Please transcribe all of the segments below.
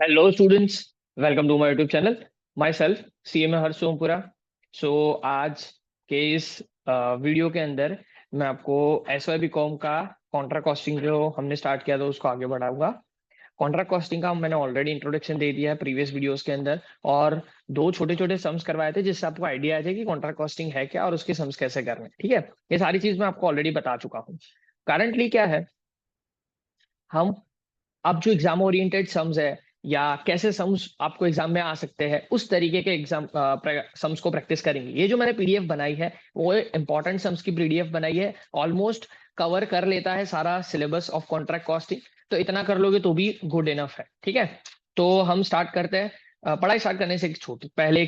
Hello students, welcome to my YouTube channel. Myself CMA Harsh Sompura. So आज के इस video के अंदर मैं आपको SYBCom का कॉन्ट्रा कॉस्टिंग जो हमने स्टार्ट किया था उसको आगे बढ़ाऊंगा। कॉन्ट्रा कॉस्टिंग का मैंने ऑलरेडी इंट्रोडक्शन दे दिया है प्रीवियस वीडियोस के अंदर, और दो छोटे छोटे सम्स करवाए थे जिससे आपको आइडिया आ जाए कि कॉन्ट्रा कॉस्टिंग है क्या और उसके सम्स कैसे करने। ठीक है, ये सारी चीज मैं आपको ऑलरेडी बता चुका हूँ। करंटली क्या है, हम अब जो एग्जाम ओरिएंटेड सम्स है या कैसे सम्स आपको एग्जाम में आ सकते हैं उस तरीके के एग्जाम सम्स को प्रैक्टिस करेंगे। ये जो मैंने पीडीएफ बनाई है वो इंपॉर्टेंट सम्स की पीडीएफ बनाई है, ऑलमोस्ट कवर कर लेता है सारा सिलेबस ऑफ कॉन्ट्रैक्ट कॉस्टिंग। तो इतना कर लोगे तो भी गुड इनफ है। ठीक है, तो हम स्टार्ट करते हैं। पढ़ाई स्टार्ट करने से एक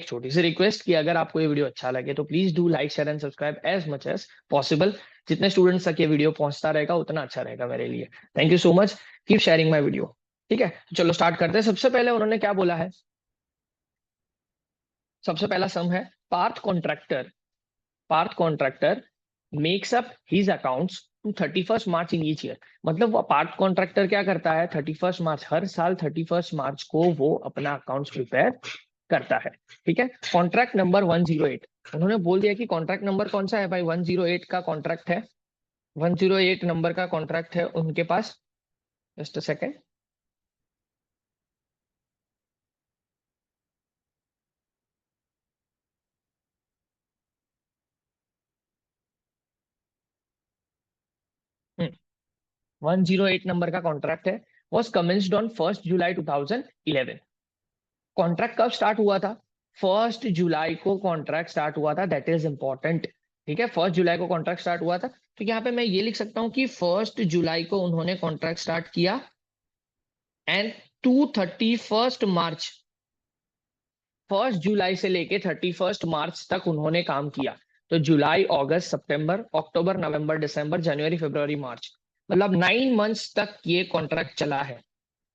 छोटी सी रिक्वेस्ट कि अगर आपको ये वीडियो अच्छा लगे तो please do like share and subscribe as much as possible. जितने स्टूडेंट्स तक ये वीडियो पहुंचता रहेगा उतना अच्छा रहेगा मेरे लिए। Thank you so much, keep sharing my video. ठीक है, चलो स्टार्ट करते हैं। सबसे पहले उन्होंने क्या बोला है, सबसे पहला सम है Parth contractor makes up his accounts to 31 March in each year. मतलब वो पार्थ कॉन्ट्रैक्टर क्या करता है, 31 मार्च, हर साल 31 मार्च को वो अपना अकाउंट्स प्रिपेयर करता है। ठीक है, कॉन्ट्रैक्ट नंबर 108। उन्होंने बोल दिया कि कॉन्ट्रैक्ट नंबर कौन सा है भाई, 108 का कॉन्ट्रैक्ट है। 108 नंबर का कॉन्ट्रैक्ट है उनके पास। Just a second. 108 नंबर का कॉन्ट्रैक्ट है, was commenced on 1 July 2011। Contract कब स्टार्ट हुआ था, 1 जुलाई को कॉन्ट्रैक्ट स्टार्ट हुआ था। That is important. ठीक है, 1 जुलाई को कॉन्ट्रैक्ट स्टार्ट हुआ था। तो यहाँ पे मैं ये लिख सकता हूँ कि 1 जुलाई को उन्होंने कॉन्ट्रैक्ट स्टार्ट किया एंड टू 31 मार्च, 1 जुलाई से लेके 31 मार्च तक उन्होंने काम किया। तो जुलाई, अगस्त, सितंबर, अक्टूबर, नवंबर, दिसंबर, जनवरी, फरवरी, मार्च, मतलब 9 मंथ्स तक ये कॉन्ट्रैक्ट चला है।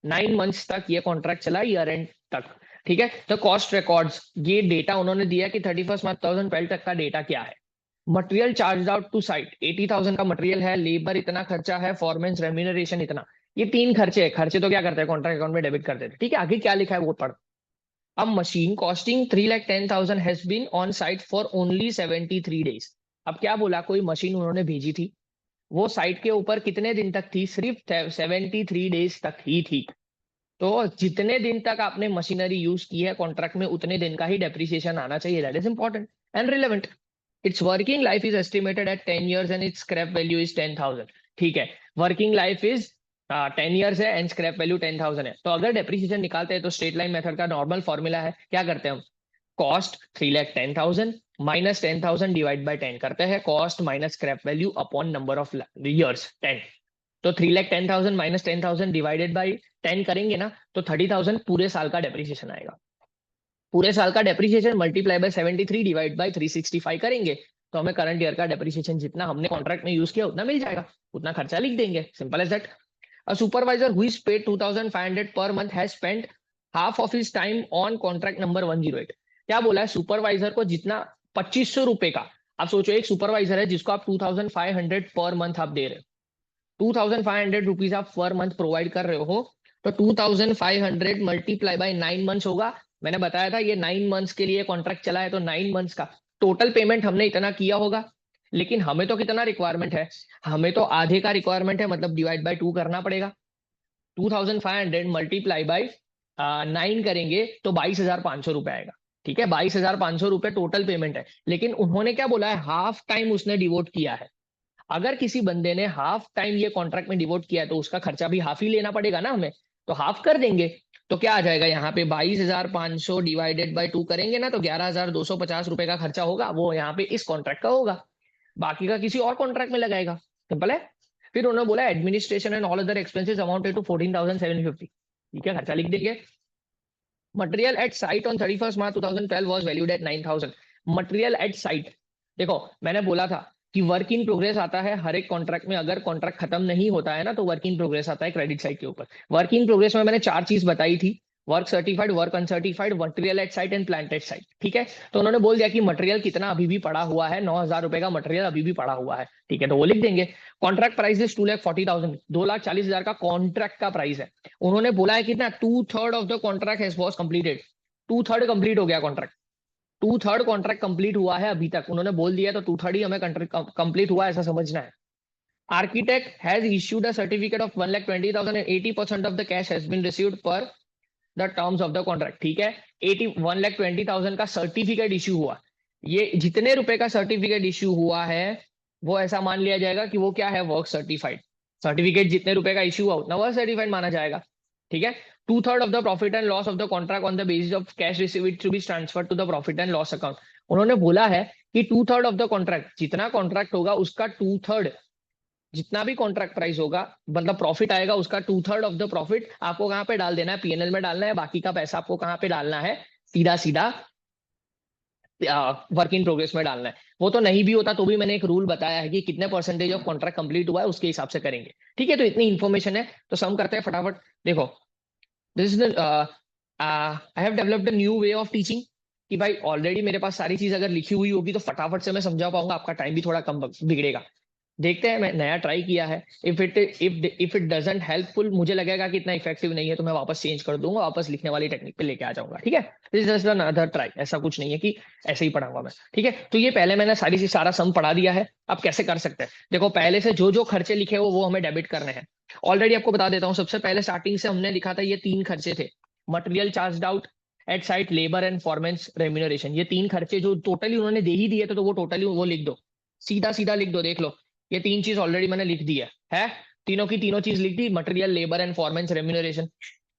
9 मंथ्स तक ये कॉन्ट्रैक्ट चला, ईयर एंड तक। ठीक है, तो कॉस्ट रिकॉर्ड्स, ये डेटा उन्होंने दिया कि 31 मार्च 2012 तक का डेटा क्या है। Material charge out to site 80,000 का मटेरियल है, लेबर इतना खर्चा है, फॉरमेंस रेम्यूनरेशन इतना। ये तीन खर्चे है। खर्चे तो क्या करते हैं, कॉन्ट्रैक्ट अकाउंट में डेबिट कर देते हैं। ठीक है, आगे क्या लिखा है वो पढ़। अब machine costing 3,10,000 has been on site for only 73 days. अब क्या बोला, कोई मशीन उन्होंने भेजी थी, वो साइट के ऊपर कितने दिन तक थी, सिर्फ 73 डेज तक ही थी। तो जितने दिन तक आपने मशीनरी यूज की है कॉन्ट्रैक्ट में उतने दिन का ही डेप्रिसिएशन आना चाहिए। That is important and relevant. It's working life is estimated at 10 years and it's scrap value is 10,000। ठीक है, वर्किंग लाइफ इज 10 years है एंड स्क्रैप वैल्यू 10,000 है। तो अगर डेप्रिसिएशन निकालते हैं तो स्ट्रेट लाइन मेथड का नॉर्मल फॉर्मूला है, क्या करते हैं हम, कॉस्ट 3,10,000 माइनस 10,000 डिवाइड बाई 10 करते हैं, cost minus scrap value upon number of years 10। तो 3,10,000 माइनस 10,000 डिवाइडेड बाई 10 करेंगे ना, तो 30,000 पूरे साल का डेप्रिसिएशन आएगा। पूरे साल का depreciation multiply by 73 divide by 365 करेंगे तो हमें करंट ईयर का डेप्रिसिएशन जितना हमने कॉन्ट्रैक्ट में यूज किया उतना मिल जाएगा, उतना खर्चा लिख देंगे, simple as that. A supervisor who is paid 2,500 per month has spent half of his time on contract number 108। क्या बोला है, सुपरवाइजर को जितना 2,500 रुपए का, आप सोचो एक सुपरवाइजर है जिसको आप 2,500 पर मंथ आप दे रहे हो, 2,500 रुपीज आप पर मंथ प्रोवाइड कर रहे हो, तो 2,500 मल्टीप्लाई बाय 9 मंथ्स होगा। मैंने बताया था ये 9 मंथ्स के लिए कॉन्ट्रैक्ट चला है, तो 9 मंथ्स का टोटल पेमेंट हमने इतना किया होगा। लेकिन हमें तो कितना रिक्वायरमेंट है, हमें तो आधे का रिक्वायरमेंट है, मतलब डिवाइड बाय 2 करना पड़ेगा। 2,500 मल्टीप्लाई बाई 9 करेंगे तो 22,500 रुपए आएगा। ठीक है, 22,500 रुपए टोटल पेमेंट है। लेकिन उन्होंने क्या बोला है, हाफ टाइम उसने डिवोट किया है। अगर किसी बंदे ने हाफ टाइम ये कॉन्ट्रैक्ट में डिवोट किया है तो उसका खर्चा भी हाफ ही लेना पड़ेगा ना हमें, तो हाफ कर देंगे। तो क्या आ जाएगा यहाँ पे, 22,500 डिवाइडेड बाई 2 करेंगे ना तो 11,250 रुपए का खर्चा होगा, वो यहाँ पे इस कॉन्ट्रैक्ट का होगा, बाकी का किसी और कॉन्ट्रैक्ट में लगाएगा। सिंपल है। फिर उन्होंने बोला administration and all other expenses amounted to 14,750। ठीक है, खर्चा लिख देंगे। Material at site on 31 March 2012 was valued at 9,000। Material at site, देखो मैंने बोला था कि वर्क इन प्रोग्रेस आता है हर एक कॉन्ट्रैक्ट में। अगर कॉन्ट्रैक्ट खत्म नहीं होता है ना तो वर्क इन प्रोग्रेस आता है क्रेडिट साइड के ऊपर। वर्क इन प्रोग्रेस में मैंने चार चीज बताई थी, work certified, work uncertified, material at site and plant at site. ठीक है, तो उन्होंने बोल दिया कि मटेरियल कितना अभी भी पड़ा हुआ है, 9,000 रुपए का मटेरियल अभी भी पड़ा हुआ है। ठीक है, तो वो लिख देंगे। कॉन्ट्रैक्ट प्राइस इज 2,40,000, 2,40,000 का कॉन्ट्रैक्ट का प्राइस है। उन्होंने बोला है कि ना 2/3 of the contract has was completed, 2/3 complete हो गया कॉन्ट्रैक्ट, 2/3 कॉन्ट्रैक्ट कंप्लीट हुआ है अभी तक, उन्होंने बोल दिया तो 2/3 ही हमें कंप्लीट हुआ ऐसा समझना है। Architect has issued a certificate of 1,20,000 and 80% of the cash has been received per the terms of the contract. ठीक है, 1,20,000 का सर्टिफिकेट इश्यू हुआ, ये जितने रुपए का सर्टिफिकेट इश्यू हुआ है वो ऐसा मान लिया जाएगा कि वो क्या है, वर्क सर्टिफाइड। सर्टिफिकेट जितने रुपए का इश्यू हुआ उतना वर्क सर्टिफाइड माना जाएगा। ठीक है, 2/3 of the profit and loss of the contract on the basis of cash received to be transfer to the profit and loss account. उन्होंने बोला है कि 2/3 ऑफ द कॉन्ट्रैक्ट, जितना कॉन्ट्रैक्ट होगा उसका 2/3, जितना भी कॉन्ट्रैक्ट प्राइस होगा मतलब प्रॉफिट आएगा उसका 2/3 ऑफ द प्रॉफिट आपको कहां पे डाल देना है, पीएनएल में डालना है। बाकी का पैसा आपको कहां पे डालना है, सीधा सीधा वर्क इन प्रोग्रेस में डालना है। वो तो नहीं भी होता तो भी मैंने एक रूल बताया है कि कितने परसेंटेज ऑफ कॉन्ट्रैक्ट कंप्लीट हुआ है उसके हिसाब से करेंगे। ठीक है, तो इतनी इन्फॉर्मेशन है, तो सम करते हैं फटाफट। देखो, this is I have developed a new way of teaching, कि भाई ऑलरेडी मेरे पास सारी चीज अगर लिखी हुई होगी तो फटाफट से मैं समझा पाऊंगा, आपका टाइम भी थोड़ा कम बिगड़ेगा। देखते हैं, मैं नया ट्राई किया है, इफ इट डजंट हेल्पफुल, मुझे लगेगा कि इतना इफेक्टिव नहीं है तो मैं वापस चेंज कर दूंगा, वापस लिखने वाली टेक्निक पे लेके आ जाऊंगा। ठीक है, this is just another try, ऐसा कुछ नहीं है कि ऐसे ही पढ़ाऊंगा मैं। ठीक है, तो ये पहले मैंने सारा सम पढ़ा दिया है। अब कैसे कर सकते हैं, देखो पहले से जो जो खर्चे लिखे हो वो हमें डेबिट करने हैं। ऑलरेडी आपको बता देता हूँ, सबसे पहले स्टार्टिंग से हमने लिखा था ये 3 खर्चे थे, material charge out at site, labour and foremen's remuneration. ये 3 खर्चे जो टोटली उन्होंने दे ही दिए थे, तो वो टोटली वो लिख दो, सीधा सीधा लिख दो। देख लो, ये 3 चीज ऑलरेडी मैंने लिख दी है, तीनों की तीनों चीज लिख दी, material, labour and foremen's remuneration.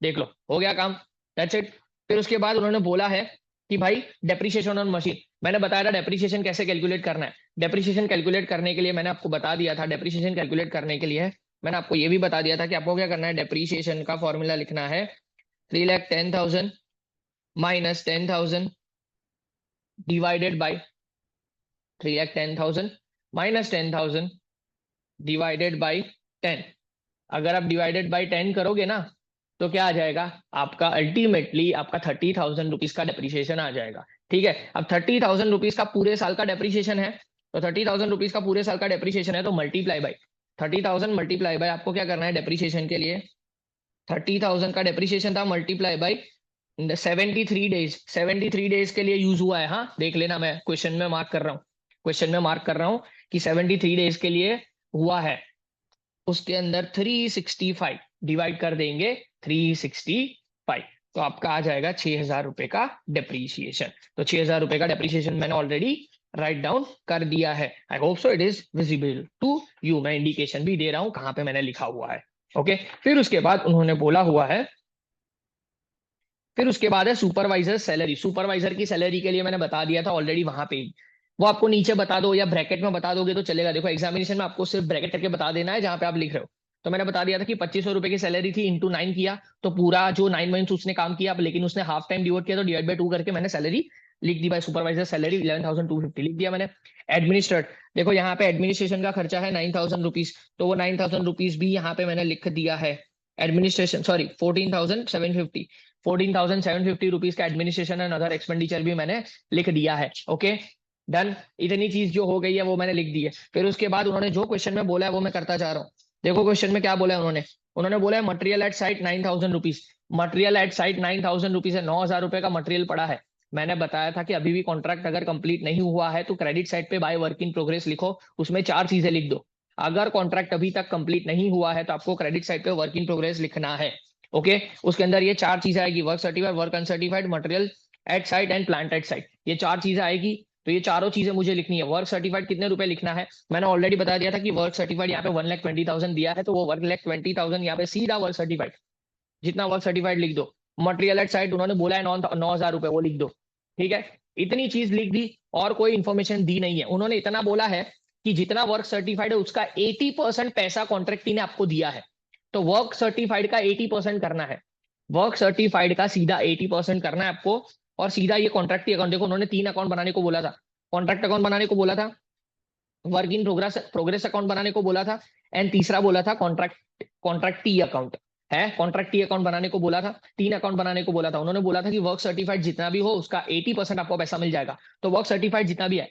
देख लो, हो गया काम, दैट्स इट। फिर उसके बाद उन्होंने बोला है कि भाई डेप्रिसिएशन ऑन मशीन, मैंने बताया था डेप्रिसिएशन कैसे कैलकुलेट करना है। डेप्रिसिएशन कैलकुलेट करने के लिए मैंने आपको बता दिया था, डेप्रिसिएशन कैलकुलेट करने के लिए मैंने आपको ये भी बता दिया था कि आपको क्या करना है, डेप्रिसिएशन का फॉर्मूला लिखना है 3,10,000 minus 10,000 divided by 3,10,000 minus 10,000 divided by 10। अगर आप डिवाइडेड बाई 10 करोगे ना तो क्या आ जाएगा, आपका अल्टीमेटली आपका 30,000 रुपीज का डेप्रिसिएशन आ जाएगा। ठीक है, अब 30,000 रुपीज का पूरे साल का डेप्रिसिएशन है, तो 30,000 रुपीज का पूरे साल का डेप्रिसिएशन है, तो मल्टीप्लाई बाई 30,000, मल्टीप्लाई बाई आपको क्या करना है डेप्रिसिएशन के लिए, 30,000 का डेप्रिसिएशन था, मल्टीप्लाई बाई 73 डेज, 73 डेज के लिए यूज हुआ है। हाँ देख लेना, मैं क्वेश्चन में मार्क कर रहा हूँ, क्वेश्चन में मार्क कर रहा हूँ कि 73 डेज के लिए हुआ है। उसके अंदर 365 डिवाइड कर देंगे 365, तो आपका आ जाएगा 6,000 रुपए का डेप्रीशिएशन। तो 6,000 रुपए का डेप्रीशिएशन मैंने ऑलरेडी राइट डाउन कर दिया है। I hope so it is visible to you, मैं इंडिकेशन भी दे रहा हूं कहां पे मैंने लिखा हुआ है। ओके, फिर उसके बाद उन्होंने बोला हुआ है, फिर उसके बाद है सुपरवाइजर सैलरी। सुपरवाइजर की सैलरी के लिए मैंने बता दिया था ऑलरेडी वहां पे, वो आपको नीचे बता दो या ब्रैकेट में बता दोगे तो चलेगा। देखो एग्जामिनेशन में आपको सिर्फ ब्रैकेट करके बता देना है जहां पे आप लिख रहे हो। तो मैंने बता दिया था कि 2,500 रुपए की सैलरी थी, इंटू 9 किया तो पूरा जो 9 मंथ्स उसने काम किया, लेकिन उसने हाफ टाइम डिवोट किया तो डिवाइड बाय 2 करके मैंने सैलरी लिख दी। भाई सुपरवाइजर सैलरी 11,250 लिख दिया मैंने। एडमिनिस्ट्रेट, देखो यहाँ पे एडमिनिस्ट्रेशन का खर्चा है 9,000 रुपीज, तो वो 9,000 रुपीज भी यहाँ पे मैंने लिख दिया है। एडमिनिस्ट्रेशन सॉरी 14,750, 14,750 रुपीज का एडमिनिस्ट्रेशन एंड अदर एक्सपेंडिचर भी मैंने लिख दिया है। ओके डन, इतनी चीज जो हो गई है वो मैंने लिख दी है। फिर उसके बाद उन्होंने जो क्वेश्चन में बोला है वो मैं करता जा रहा हूँ। देखो क्वेश्चन में क्या बोला है उन्होंने, उन्होंने बोला है material at site 9,000 rupees, material at site 9,000 rupees है, 9,000 रुपए का मटेरियल पड़ा है। मैंने बताया था कि अभी भी कॉन्ट्रैक्ट अगर कंप्लीट नहीं हुआ है तो क्रेडिट साइड पे बाय वर्क इन प्रोग्रेस लिखो, उसमें 4 चीजें लिख दो। अगर कॉन्ट्रैक्ट अभी तक कंप्लीट नहीं हुआ है तो आपको क्रेडिट साइड पे वर्क इन प्रोग्रेस लिखना है। ओके, उसके अंदर ये 4 चीजें आएगी, work certified, work uncertified, material at site and plant at site, ये 4 चीजें आएगी। तो ये चारों चीजें मुझे लिखनी है। वर्क सर्टिफाइड कितने रुपए लिखना है, मैंने ऑलरेडी बता दिया था कि वर्क सर्टिफाइड यहाँ पे 1,20,000 दिया है, तो वो 1,20,000 यहाँ पे सीधा वर्क सर्टिफाइड, जितना वर्क सर्टिफाइड लिख दो। मटेरियल एट साइड उन्होंने बोला है 9,000 रुपए, वो लिख दो। ठीक है, इतनी चीज लिख दी और कोई इंफॉर्मेशन दी नहीं है। उन्होंने इतना बोला है कि जितना वर्क सर्टिफाइड है उसका 80% पैसा कॉन्ट्रैक्टी ने आपको दिया है, तो वर्क सर्टिफाइड का 80% करना है, वर्क सर्टिफाइड का सीधा 80% करना है आपको, और सीधा ये कॉन्ट्रैक्टी अकाउंट। देखो उन्होंने 3 अकाउंट बनाने को बोला था, कॉन्ट्रैक्ट अकाउंट बनाने को बोला था, वर्क इन प्रोग्रेस अकाउंट बनाने को बोला था, एंड तीसरा बोला था कॉन्ट्रैक्टी अकाउंट है, कॉन्ट्रैक्टी अकाउंट बनाने को बोला था, 3 अकाउंट बनाने को बोला था। उन्होंने बोला था कि वर्क सर्टिफाइड जितना भी हो उसका 80% आपको पैसा मिल जाएगा। तो वर्क सर्टिफाइड जितना भी है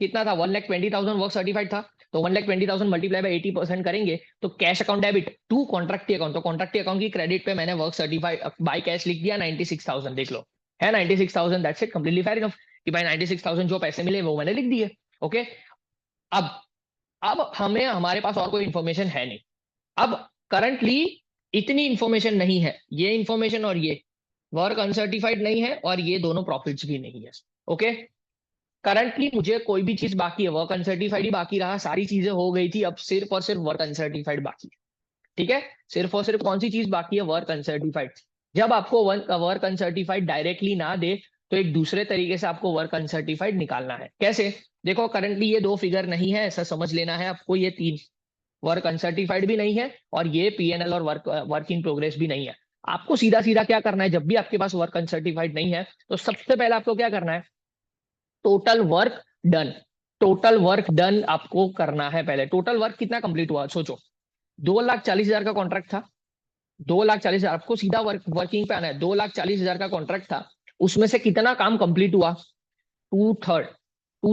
कितना था 1,20,000 वर्क सर्टिफाइड था, तो 1,20,000 मल्टीप्लाई बाय 80% करेंगे तो cash account debit to contractee account, तो कॉन्ट्रैक्टी अकाउंट की क्रेडिट पे मैंने वर्क सर्टिफाइड बाय कैश लिख दिया 96,000, देख लो है 96,000, that's it, completely fair enough कि भाई 96,000 जो पैसे मिले वो मैंने लिख दिए। ओके, अब अब हमें हमारे पास और कोई इंफॉर्मेशन है नहीं। अब करंटली इतनी इंफॉर्मेशन नहीं है, ये इंफॉर्मेशन और ये वर्क अनसर्टिफाइड नहीं है और ये दोनों प्रॉफिट्स भी नहीं है। ओके, करंटली मुझे कोई भी चीज बाकी है, वर्क अनसर्टिफाइड ही बाकी रहा, सारी चीजें हो गई थी, अब सिर्फ और सिर्फ वर्क अनसर्टिफाइड बाकी है। ठीक है, सिर्फ और सिर्फ कौन सी चीज बाकी है, वर्क अनसर्टिफाइड। जब आपको वर्क अनसर्टिफाइड डायरेक्टली ना दे तो एक दूसरे तरीके से आपको वर्क अनसर्टिफाइड निकालना है। कैसे, देखो करंटली ये दो फिगर नहीं है, ऐसा समझ लेना है आपको, ये तीन वर्क अनसर्टिफाइड भी नहीं है और ये पीएनएल और वर्क इन प्रोग्रेस भी नहीं है। आपको सीधा सीधा क्या करना है, जब भी आपके पास वर्क अनसर्टिफाइड नहीं है तो सबसे पहले आपको क्या करना है, total work done, total work done आपको करना है। पहले टोटल वर्क कितना कंप्लीट हुआ, सोचो 2,40,000 का कॉन्ट्रैक्ट था, 2,40,000, आपको सीधा वर्किंग पे आना है। 2,40,000 का कॉन्ट्रैक्ट था, उसमें से कितना काम कंप्लीट हुआ, टू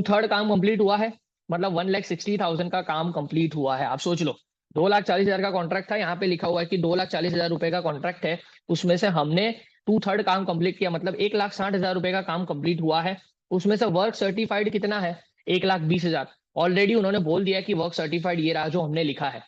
थर्ड काम कंप्लीट हुआ है, मतलब 1,60,000 का काम कंप्लीट हुआ है। आप सोच लो 2,40,000 का कॉन्ट्रैक्ट था, यहाँ पे लिखा हुआ है कि 2,40,000 रुपए का कॉन्ट्रैक्ट है, उसमें से हमने टू थर्ड काम कंप्लीट किया, मतलब 1,60,000 रुपए का काम कंप्लीट हुआ है। उसमें से वर्क सर्टिफाइड कितना है, 1,20,000। ऑलरेडी उन्होंने बोल दिया कि वर्क सर्टिफाइड ये रहा जो हमने लिखा है,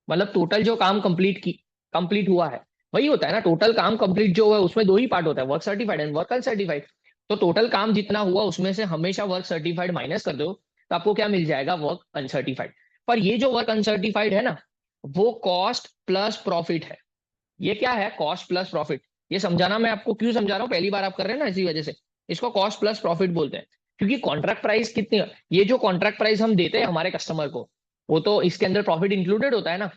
मतलब टोटल जो काम कंप्लीट हुआ है वही होता है ना, टोटल काम कंप्लीट जो है उसमें दो ही पार्ट होता है, work certified and work uncertified. तो टोटल काम जितना हुआ उसमें से हमेशा वर्क सर्टिफाइड माइनस कर दो तो आपको क्या मिल जाएगा, वर्क अनसर्टिफाइड। पर ये जो वर्क अनसर्टिफाइड है ना, वो कॉस्ट प्लस प्रॉफिट है। ये क्या है, कॉस्ट प्लस प्रॉफिट। ये समझाना मैं आपको क्यों समझा रहा हूँ, पहली बार आप कर रहे हैं ना, इसी वजह से इसको कॉस्ट प्लस प्रॉफिट बोलते हैं। क्योंकि कॉन्ट्रैक्ट प्राइस कितनी, ये जो कॉन्ट्रैक्ट प्राइस हम देते हैं हमारे कस्टमर को, वो तो इसके अंदर प्रॉफिट इंक्लूडेड होता है ना।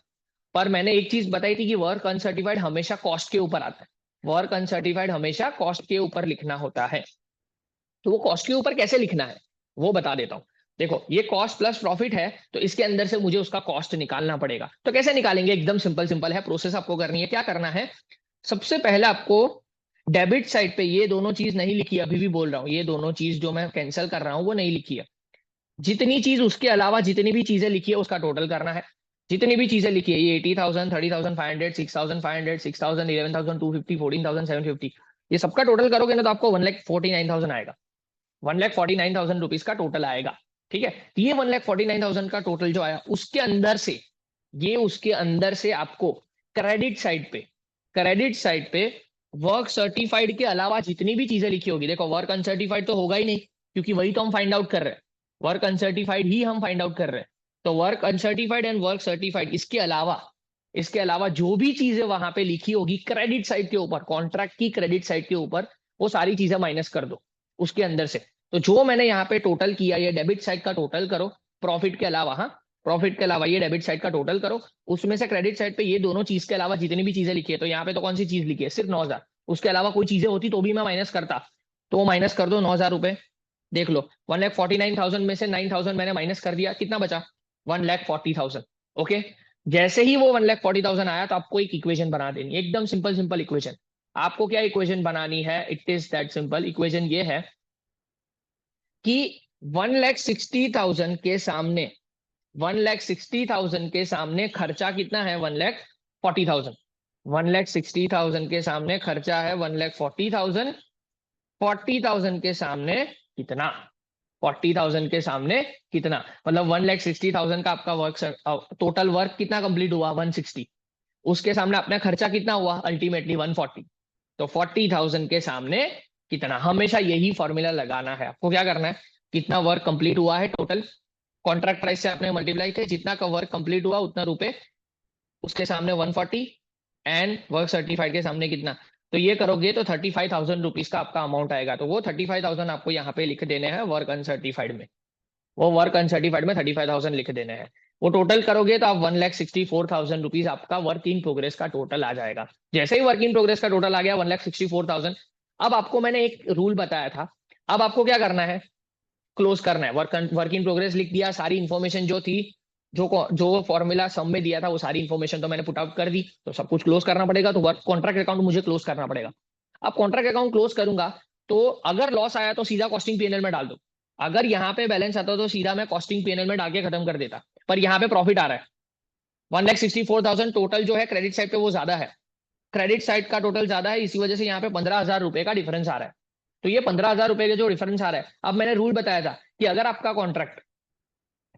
पर मैंने एक चीज बताई थी कि वर्क अनसर्टिफाइड हमेशा कॉस्ट के ऊपर आता है, वर्क अनसर्टिफाइड हमेशा कॉस्ट के ऊपर लिखना होता है। तो वो कॉस्ट के ऊपर कैसे लिखना है वो बता देता हूँ। देखो ये कॉस्ट प्लस प्रॉफिट है, तो इसके अंदर से मुझे उसका कॉस्ट निकालना पड़ेगा। तो कैसे निकालेंगे, एकदम सिंपल सिंपल है, प्रोसेस आपको करनी है। क्या करना है, सबसे पहले आपको डेबिट साइड पे ये दोनों चीज नहीं लिखी है, अभी भी बोल रहा हूँ, ये दोनों चीज जो मैं कैंसिल कर रहा हूँ वो नहीं लिखी है। जितनी चीज उसके अलावा जितनी भी चीजें लिखी है उसका टोटल करना है। जितनी भी चीजें लिखी है, ये 80,000, 30,500, 6,500, 6,000, 11,250, 14,750, ये सबका टोटल करोगे ना तो आपको 1,49,000 आएगा, 1,49,000 रुपीज का टोटल आएगा। ठीक है, ये 1,49,000 का टोटल जो आया उसके अंदर से, ये उसके अंदर से आपको क्रेडिट साइड पे वर्क सर्टिफाइड के अलावा जितनी भी चीजें लिखी होगी, देखो वर्क अनसर्टिफाइड तो होगा ही नहीं क्योंकि वही तो हम फाइंड आउट कर रहे हैं, वर्क अनसर्टिफाइड ही हम फाइंड आउट कर रहे हैं। तो work uncertified and work certified, इसके अलावा जो भी चीजें वहां पे लिखी होगी क्रेडिट साइड के ऊपर, कॉन्ट्रैक्ट की क्रेडिट साइड के ऊपर, वो सारी चीजें माइनस कर दो उसके अंदर से। तो जो मैंने यहाँ पे टोटल किया, ये डेबिट साइड का टोटल करो, प्रॉफिट के अलावा, हाँ प्रॉफिट के अलावा ये डेबिट साइड का टोटल करो, उसमें से क्रेडिट साइड पे ये दोनों चीज के अलावा जितनी भी चीजें लिखी है, तो यहाँ पे तो कौन सी चीज लिखी है, सिर्फ 9,000, उसके अलावा कोई चीजें होती तो भी मैं माइनस करता, तो वो माइनस कर दो 9,000 रुपए। देख लो 1,49,000 में से 9,000 मैंने माइनस कर दिया, कितना बचा 1,40,000। ओके, जैसे ही वो 1,40,000 आया तो आपको एक इक्वेशन बना देनी है, एकदम सिंपल सिंपल इक्वेशन। आपको क्या इक्वेशन बनानी है, it is that simple. Equation ये है कि 1,60,000 के सामने, 1,60,000 के सामने खर्चा कितना है, 1,40,000। 1,60,000 के सामने खर्चा है 1,40,000। 40,000 के सामने कितना, 40,000 के सामने कितना, मतलब 1,60,000 का आपका वर्क, टोटल वर्क कितना कंप्लीट हुआ 160, उसके सामने अपना खर्चा कितना हुआ अल्टीमेटली 140। तो 40,000 के सामने कितना, हमेशा यही फॉर्मूला लगाना है आपको। क्या करना है, कितना वर्क कंप्लीट हुआ है टोटल, कॉन्ट्रैक्ट प्राइस से आपने मल्टीप्लाई किया, जितना का वर्क कंप्लीट हुआ उतना रुपए, उसके सामने 140, एंड वर्क सर्टिफाइड के सामने कितना। तो ये करोगे तो 35,000 रुपीज का आपका अमाउंट आएगा। तो वो 35,000 आपको यहाँ पे लिख देने हैं वर्क अनसर्टिफाइड में, वो वर्क अनसर्टिफाइड में 35,000 लिख देने हैं। वो टोटल करोगे तो आप 1,64,000 रुपीज आपका वर्क इन प्रोग्रेस का टोटल आ जाएगा। जैसे ही वर्क इन प्रोग्रेस का टोटल आ गया 1,64,000, अब आपको मैंने एक रूल बताया था, अब आपको क्या करना है, क्लोज करना है। वर्क इन प्रोग्रेस लिख दिया, सारी इंफॉर्मेशन जो थी, जो फॉर्मूला सम में दिया था वो सारी इंफॉर्मेशन तो मैंने पुट आउट कर दी, तो सब कुछ क्लोज करना पड़ेगा। तो वर्क कॉन्ट्रैक्ट अकाउंट मुझे क्लोज करना पड़ेगा। अब कॉन्ट्रैक्ट अकाउंट क्लोज करूंगा तो अगर लॉस आया तो सीधा कॉस्टिंग पीएनएल में डाल दो, अगर यहाँ पे बैलेंस आता तो सीधा मैं कॉस्टिंग पीएनएल में डाल के खत्म कर देता, पर यहाँ पे प्रॉफिट आ रहा है 1,64,000 टोटल जो है क्रेडिट साइड पे वो ज्यादा है, क्रेडिट साइड का टोटल ज्यादा है, इसी वजह से यहाँ पे 15,000 रुपए का डिफरेंस आ रहा है। तो ये 15,000 रुपए का जो डिफरेंस आ रहा है, अब मैंने रूल बताया था कि अगर आपका कॉन्ट्रैक्ट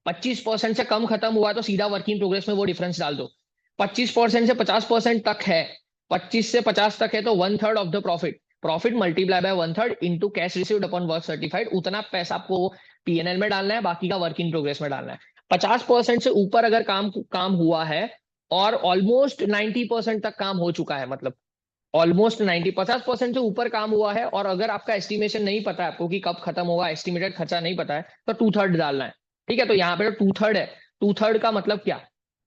25% से कम खत्म हुआ तो सीधा वर्किंग प्रोग्रेस में वो डिफरेंस डाल दो। 25% से 50% तक है, 25 से 50 तक है तो 1/3 of the profit, profit multiply by 1/3 into cash received upon work certified, उतना पैसा आपको पीएनएल में डालना है, बाकी का वर्किंग प्रोग्रेस में डालना है। 50% से ऊपर अगर काम हुआ है और ऑलमोस्ट 90% तक काम हो चुका है, मतलब ऑलमोस्ट 50% से ऊपर काम हुआ है, और अगर आपका एस्टिमेशन नहीं पता है आपको कि कब खत्म होगा, एस्टिमेटेड खर्चा नहीं पता है, तो 2/3 डालना है। ठीक है, तो यहाँ पे 2/3 है, 2/3 का मतलब क्या,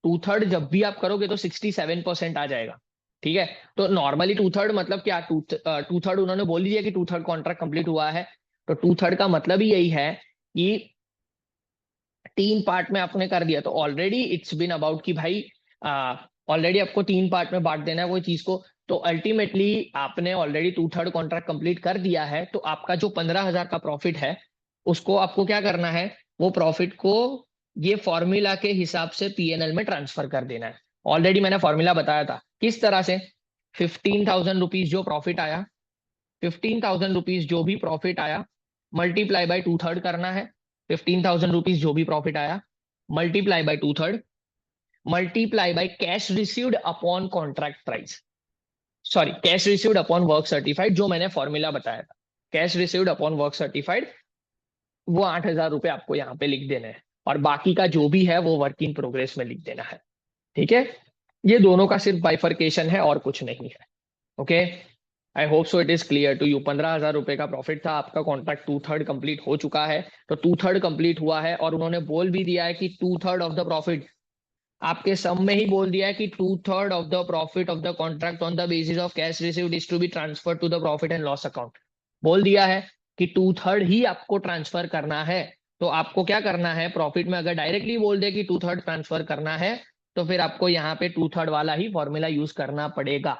2/3 जब भी आप करोगे तो 67% आ जाएगा। ठीक है, तो नॉर्मली 2/3 मतलब क्या, 2/3 उन्होंने बोल दिया कि 2/3 कॉन्ट्रैक्ट कंप्लीट हुआ है, तो 2/3 का मतलब ही यही है कि 3 पार्ट में आपने कर दिया, तो ऑलरेडी इट्स बिन अबाउट कि भाई ऑलरेडी आपको 3 पार्ट में बांट देना है वो चीज को, तो अल्टीमेटली आपने ऑलरेडी 2/3 कॉन्ट्रैक्ट कंप्लीट कर दिया है, तो आपका जो 15,000 का प्रॉफिट है उसको आपको क्या करना है, वो प्रॉफिट को ये फॉर्मूला के हिसाब से पीएनएल में ट्रांसफर कर देना है। ऑलरेडी मैंने फॉर्मूला बताया था किस तरह से, 15,000 रुपीज जो प्रॉफिट आया, 15,000 रुपीज जो भी प्रॉफिट आया मल्टीप्लाई बाय 2/3 करना है, 15,000 रुपीज जो भी प्रॉफिट आया multiply by 2/3 multiply by cash received upon contract price, sorry cash received upon work certified, जो मैंने फॉर्मूला बताया था, cash received upon work certified, वो 8,000 रुपए आपको यहाँ पे लिख देना है, और बाकी का जो भी है वो वर्क इन प्रोग्रेस में लिख देना है। ठीक है, ये दोनों का सिर्फ बाइफर्केशन है और कुछ नहीं है। Okay, I hope so it is clear to you. 15,000 रुपए का प्रॉफिट था, आपका कॉन्ट्रैक्ट 2/3 कंप्लीट हो चुका है, तो 2/3 कंप्लीट हुआ है, और उन्होंने बोल भी दिया है कि 2/3 ऑफ द प्रॉफिट, आपके सम में ही बोल दिया है कि 2/3 of the profit of the contract on the basis of cash received is to be transfer to the profit and loss account, बोल दिया है कि 2/3 ही आपको ट्रांसफर करना है। तो आपको क्या करना है, प्रॉफिट में अगर डायरेक्टली बोल दे कि 2/3 ट्रांसफर करना है, तो फिर आपको यहाँ पे 2/3 वाला ही फॉर्मूला यूज करना पड़ेगा।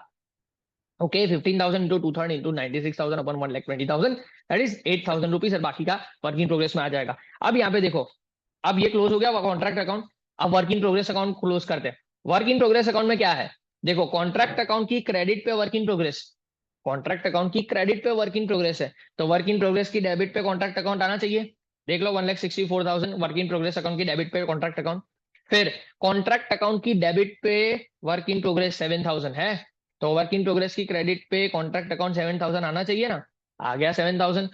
Okay, 15,000 into 2/3 into 96,000 upon 1,20,000, that is 8,000 rupees, और बाकी का वर्क इन प्रोग्रेस में आ जाएगा। अब यहाँ पे देखो, अब ये क्लोज हो गया कॉन्ट्रैक्ट अकाउंट, अब work in progress account close करते हैं। वर्क इन प्रोग्रेस अकाउंट में क्या है, देखो कॉन्ट्रैक्ट अकाउंट की क्रेडिट पे work in progress, contract account की क्रेडिट पे वर्क इन प्रोग्रेस है, तो वर्क इन प्रोग्रेस की डेबिट पे कॉन्ट्रैक्ट अकाउंट आना चाहिए। देख लो 1,64,000 वर्क इन प्रोग्रेस अकाउंट की डेबिट पे कॉन्ट्रैक्ट अकाउंट, फिर कॉन्ट्रैक्ट अकाउंट की डेबिट पे वर्क इन प्रोग्रेस 7,000 है, तो वर्क इन प्रोग्रेस की क्रेडिट पे कॉन्ट्रैक्ट अकाउंट 7,000 आना चाहिए ना, आ गया 7,000।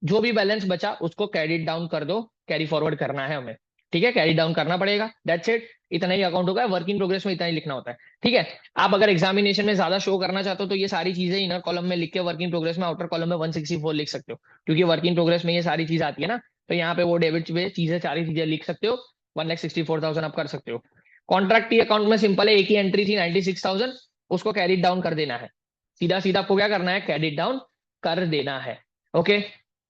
जो भी बैलेंस बचा उसको कैरी डाउन कर दो, कैरी फॉरवर्ड करना है हमें। ठीक है, कैरी डाउन करना पड़ेगा, दैट्स इट, इतना ही अकाउंट होगा, वर्क इन प्रोग्रेस में इतना ही लिखना होता है। ठीक है, आप अगर एग्जामिनेशन में ज्यादा शो करना चाहते हो तो ये सारी चीजें इनर कॉलम में लिख के वर्क इन प्रोग्रेस में आउटर कॉलम में 164 लिख सकते हो, क्योंकि वर्क इन प्रोग्रेस में ये सारी चीज आती है ना, तो यहाँ पे वो डेबिट पे चीजें सारी चीजें लिख सकते हो, 1,64,000 आप कर सकते हो। कॉन्ट्रैक्ट की अकाउंट में सिंपल है, एक ही एंट्री थी 96,000, उसको कैरी डाउन कर देना है, सीधा सीधा आपको क्या करना है, कैरी डाउन कर देना है। ओके,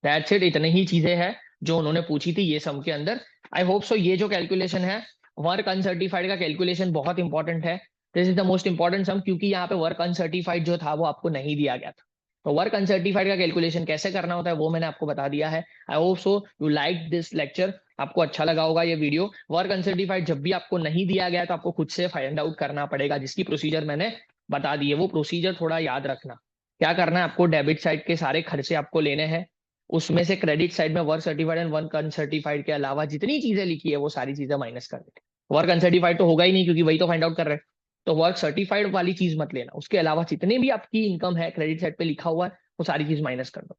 दैट्स इट, इतनी ही चीजें हैं जो उन्होंने पूछी थी ये सम के अंदर। आई होप सो ये जो कैलकुलेशन है, वर्क अनसर्टिफाइड का कैलकुलेशन बहुत इंपॉर्टेंट है, this is the most important sum, क्योंकि यहाँ पे वर्क अनसर्टिफाइड जो था वो आपको नहीं दिया गया था। तो वर्क अनसर्टिफाइड का कैलकुलेशन कैसे करना होता है वो मैंने आपको बता दिया है। I hope so you like this lecture, आपको अच्छा लगा होगा ये वीडियो। वर्क अनसर्टिफाइड जब भी आपको नहीं दिया गया तो आपको खुद से फाइंड आउट करना पड़ेगा, जिसकी प्रोसीजर मैंने बता दी है, वो प्रोसीजर थोड़ा याद रखना। क्या करना है, आपको डेबिट साइड के सारे खर्चे आपको लेने हैं, उसमें से क्रेडिट साइड में work certified and work uncertified के अलावा जितनी चीजें लिखी है वो सारी चीजें माइनस कर देते। वर्क अनसर्टिफाइड तो होगा ही नहीं क्योंकि वही तो फाइंड आउट कर रहे हैं, तो वर्क सर्टिफाइड वाली चीज मत लेना, उसके अलावा जितनी भी आपकी इनकम है क्रेडिट साइड पे लिखा हुआ है वो सारी चीज माइनस कर दो।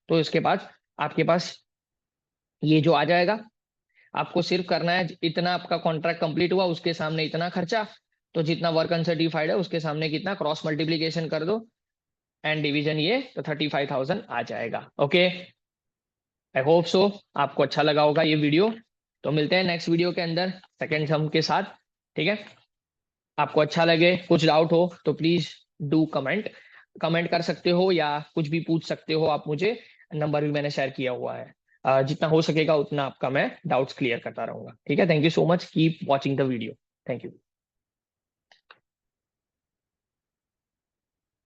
तो इसके बाद आपके पास ये जो आ जाएगा, आपको सिर्फ करना है इतना, आपका कॉन्ट्रैक्ट कंप्लीट हुआ उसके सामने इतना खर्चा, तो जितना वर्क अनसर्टिफाइड है उसके सामने कितना, क्रॉस मल्टीप्लीकेशन कर दो एंड डिवीजन ये, तो 35,000 आ जाएगा। ओके, आई होप सो आपको अच्छा लगा होगा ये वीडियो, तो मिलते हैं नेक्स्ट वीडियो के अंदर सेकेंड सम के साथ। ठीक है, आपको अच्छा लगे, कुछ डाउट हो तो प्लीज डू कमेंट, कमेंट कर सकते हो या कुछ भी पूछ सकते हो आप मुझे, नंबर भी मैंने शेयर किया हुआ है। जितना हो सकेगा उतना आपका मैं डाउट्स क्लियर करता रहूंगा। ठीक है, thank you so much, keep watching the video, thank you.